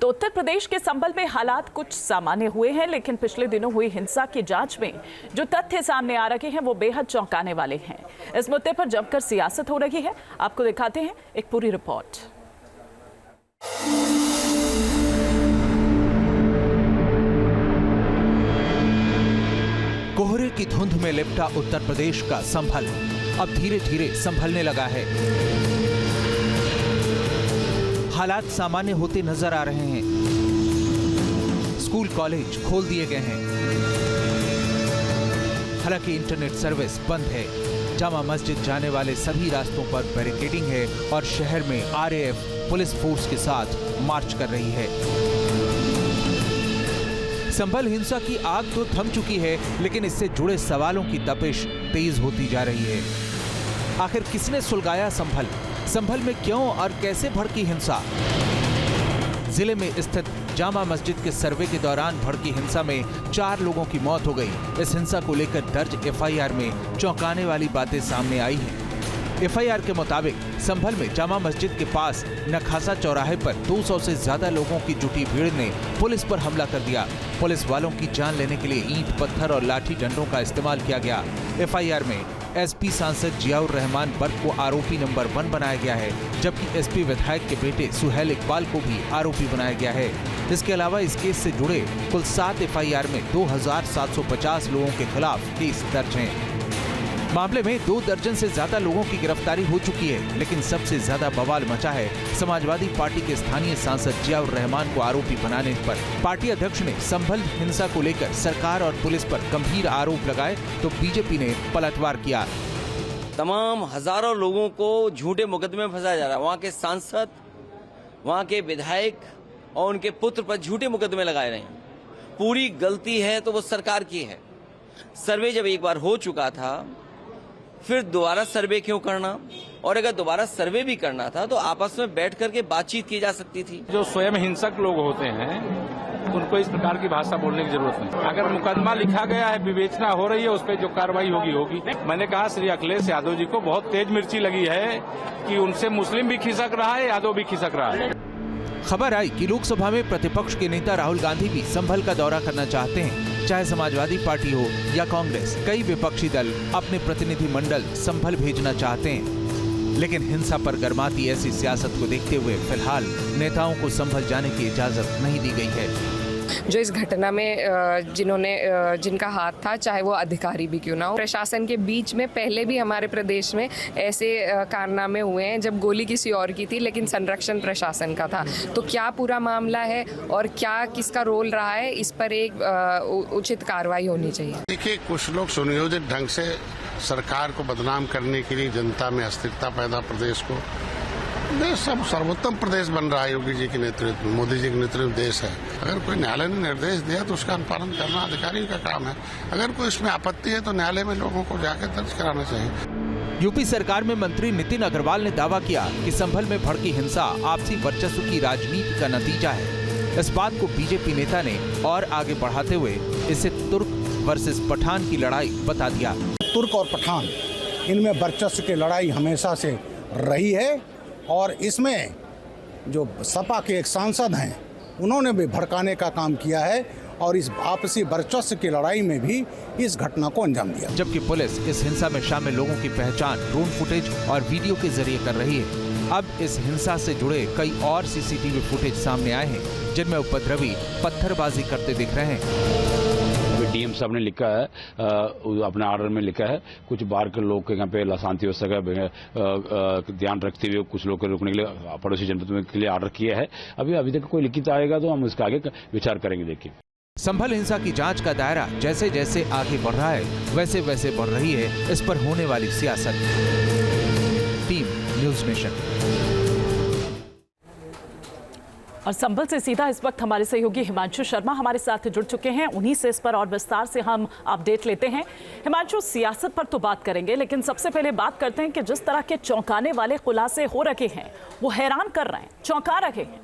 तो उत्तर प्रदेश के संभल में हालात कुछ सामान्य हुए हैं, लेकिन पिछले दिनों हुई हिंसा की जांच में जो तथ्य सामने आ रहे हैं वो बेहद चौंकाने वाले हैं। इस मुद्दे पर जमकर सियासत हो रही है। आपको दिखाते हैं एक पूरी रिपोर्ट। कोहरे की धुंध में लिपटा उत्तर प्रदेश का संभल अब धीरे धीरे संभलने लगा है। हालात सामान्य होते नजर आ रहे हैं। स्कूल कॉलेज खोल दिए गए हैं, हालांकि इंटरनेट सर्विस बंद है। जामा मस्जिद जाने वाले सभी रास्तों पर बैरिकेडिंग है और शहर में आरएएफ पुलिस फोर्स के साथ मार्च कर रही है। संभल हिंसा की आग तो थम चुकी है, लेकिन इससे जुड़े सवालों की तपिश तेज होती जा रही है। आखिर किसने सुलगाया संभल? संभल में क्यों और कैसे भड़की हिंसा? जिले में स्थित जामा मस्जिद के सर्वे के दौरान भड़की हिंसा में 4 लोगों की मौत हो गई। इस हिंसा को लेकर दर्ज एफआईआर में चौंकाने वाली बातें सामने आई हैं। एफआईआर के मुताबिक संभल में जामा मस्जिद के पास नखासा चौराहे पर 200 से ज्यादा लोगों की जुटी भीड़ ने पुलिस पर हमला कर दिया। पुलिस वालों की जान लेने के लिए ईंट, पत्थर और लाठी डंडों का इस्तेमाल किया गया। एफआईआर में एसपी सांसद जियाउर रहमान बर्क को आरोपी नंबर 1 बनाया गया है, जबकि एसपी विधायक के बेटे सुहेल इकबाल को भी आरोपी बनाया गया है। इसके अलावा इस केस से जुड़े कुल 7 एफआईआर में 2750 लोगों के खिलाफ केस दर्ज हैं। मामले में 2 दर्जन से ज्यादा लोगों की गिरफ्तारी हो चुकी है, लेकिन सबसे ज्यादा बवाल मचा है समाजवादी पार्टी के स्थानीय सांसद जियाउर रहमान को आरोपी बनाने पर। पार्टी अध्यक्ष ने संभल हिंसा को लेकर सरकार और पुलिस पर गंभीर आरोप लगाए तो बीजेपी ने पलटवार किया। तमाम हजारों लोगों को झूठे मुकदमे में फंसाया जा रहा है। वहाँ के सांसद, वहाँ के विधायक और उनके पुत्र पर झूठे मुकदमे लगाए रहे हैं। पूरी गलती है तो वो सरकार की है। सर्वे जब एक बार हो चुका था, फिर दोबारा सर्वे क्यों करना? और अगर दोबारा सर्वे भी करना था तो आपस में बैठ करके बातचीत की जा सकती थी। जो स्वयं हिंसक लोग होते हैं उनको इस प्रकार की भाषा बोलने की जरूरत नहीं। अगर मुकदमा लिखा गया है, विवेचना हो रही है, उस पर जो कार्रवाई होगी। मैंने कहा श्री अखिलेश यादव जी को बहुत तेज मिर्ची लगी है कि उनसे मुस्लिम भी खिसक रहा है, यादव भी खिसक रहा है। खबर आई कि लोकसभा में प्रतिपक्ष के नेता राहुल गांधी भी संभल का दौरा करना चाहते हैं। चाहे समाजवादी पार्टी हो या कांग्रेस, कई विपक्षी दल अपने प्रतिनिधि मंडल संभल भेजना चाहते हैं, लेकिन हिंसा पर गरमाती ऐसी सियासत को देखते हुए फिलहाल नेताओं को संभल जाने की इजाजत नहीं दी गई है। जो इस घटना में जिनका हाथ था, चाहे वो अधिकारी भी क्यों ना हो, प्रशासन के बीच में पहले भी हमारे प्रदेश में ऐसे कारनामे हुए हैं जब गोली किसी और की थी लेकिन संरक्षण प्रशासन का था। तो क्या पूरा मामला है और क्या किसका रोल रहा है, इस पर एक उचित कार्रवाई होनी चाहिए। देखिए, कुछ लोग सुनियोजित ढंग से सरकार को बदनाम करने के लिए जनता में अस्थिरता पैदा, प्रदेश को देश सब सर्वोत्तम प्रदेश बन रहा है योगी जी के नेतृत्व में, मोदी जी के नेतृत्व में देश है। अगर कोई न्यायालय ने निर्देश दिया तो उसका अनुपालन करना अधिकारी का काम है। अगर कोई इसमें आपत्ति है तो न्यायालय में लोगों को जाकर दर्ज कराना चाहिए। यूपी सरकार में मंत्री नितिन अग्रवाल ने दावा किया कि संभल में भड़की हिंसा आपसी वर्चस्व की राजनीति का नतीजा है। इस बात को बीजेपी नेता ने और आगे बढ़ाते हुए इसे तुर्क वर्सेस पठान की लड़ाई बता दिया। तुर्क और पठान, इनमें वर्चस्व की लड़ाई हमेशा से रही है और इसमें जो सपा के एक सांसद हैं उन्होंने भी भड़काने का काम किया है और इस आपसी वर्चस्व की लड़ाई में भी इस घटना को अंजाम दिया। जबकि पुलिस इस हिंसा में शामिल लोगों की पहचान ड्रोन फुटेज और वीडियो के जरिए कर रही है। अब इस हिंसा से जुड़े कई और सीसीटीवी फुटेज सामने आए हैं, जिनमें उपद्रवी पत्थरबाजी करते दिख रहे हैं। डीएम साहब ने लिखा है, अपने ऑर्डर में लिखा है, कुछ बाहर के लोग के यहाँ पे अशांति व्यवस्था का ध्यान रखते हुए कुछ लोग को रोकने के लिए पड़ोसी जनपद के लिए ऑर्डर किया है। अभी तक कोई लिखित आएगा तो हम उसका आगे विचार करेंगे। देखिए, संभल हिंसा की जांच का दायरा जैसे जैसे आगे बढ़ रहा है, वैसे वैसे बढ़ रही है इस पर होने वाली सियासत। Team news nation. और संभल से सीधा इस वक्त हमारे सहयोगी हिमांशु शर्मा हमारे साथ जुड़ चुके हैं। उन्हीं से इस पर और विस्तार से हम अपडेट लेते हैं। हिमांशु, सियासत पर तो बात करेंगे, लेकिन सबसे पहले बात करते हैं कि जिस तरह के चौंकाने वाले खुलासे हो रखे हैं वो हैरान कर रहे हैं, चौंका रहे हैं।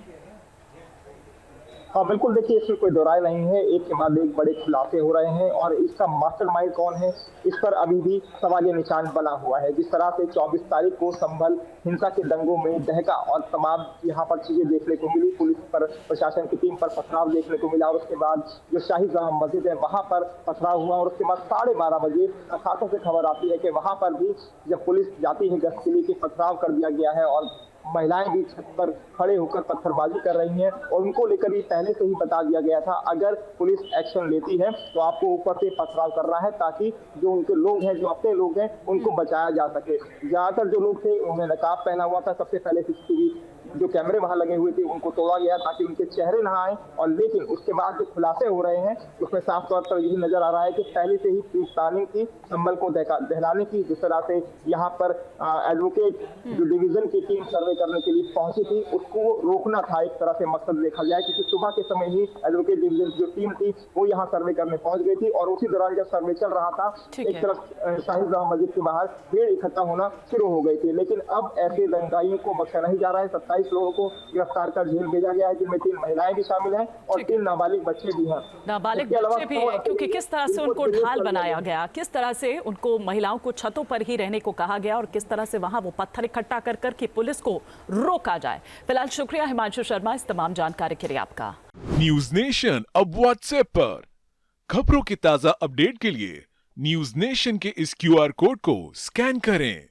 हाँ बिल्कुल, देखिए इसमें कोई दो राय नहीं है, एक के बाद एक बड़े खुलासे हो रहे हैं और इसका मास्टरमाइंड कौन है इस पर अभी भी सवालिया निशान बना हुआ है। जिस तरह से 24 तारीख को संभल हिंसा के दंगों में दहका और तमाम यहाँ पर चीजें देखने को मिली, पुलिस पर प्रशासन की टीम पर पथराव देखने को मिला और उसके बाद जो शाही जामा मस्जिद है वहां पर पथराव हुआ और उसके बाद 12:30 बजे खातों से खबर आती है कि वहां पर भी जब पुलिस जाती है गश्त के लिए कि पथराव कर दिया गया है और महिलाएं भी छत पर खड़े होकर पत्थरबाजी कर रही हैं और उनको लेकर ये पहले से ही बता दिया गया था अगर पुलिस एक्शन लेती है तो आपको ऊपर से पथराव करना है ताकि जो उनके लोग हैं, जो अपने लोग हैं, उनको बचाया जा सके। ज्यादातर जो लोग थे उन्होंने नकाब पहना हुआ था। सबसे पहले सीसीटीवी जो कैमरे वहां लगे हुए थे उनको तोड़ा गया ताकि उनके चेहरे ना आए और लेकिन उसके बाद जो खुलासे हो रहे हैं उसमें साफ तौर पर यही नजर आ रहा है कि पहले से ही प्री प्लानिंग की संभल को दहलाने की। जिस तरह से यहाँ पर एडवोकेट जो डिवीजन की टीम सर्वे करने के लिए पहुंची थी उसको रोकना था एक तरह से मकसद देखा जाए, क्योंकि सुबह के समय ही एडवोकेट डिवीजन जो टीम थी वो यहाँ सर्वे करने पहुंच गई थी और उसी दौरान जब सर्वे चल रहा था एक तरफ शाही जामा मस्जिद के बाहर भीड़ इकट्ठा होना शुरू हो गई थी। लेकिन अब ऐसे दंगाइयों को बख्शा नहीं जा रहा है। 27 लोगों को गिरफ्तार कर जेल भेजा गया है, जिनमें 3 महिलाएं भी शामिल हैं और 3 नाबालिग बच्चे भी हैं। नाबालिग बच्चे भी हैं, क्योंकि किस तरह से उनको ढाल बनाया गया, किस तरह से उनको महिलाओं को छतों पर ही रहने को कहा गया और किस तरह से वहां वो पत्थर इकट्ठा कर करके पुलिस को रोका जाए। फिलहाल शुक्रिया हिमांशु शर्मा इस तमाम जानकारी के लिए आपका। न्यूज नेशन अब व्हाट्सएप पर खबरों की ताजा अपडेट के लिए न्यूज नेशन के इस QR कोड को स्कैन करें।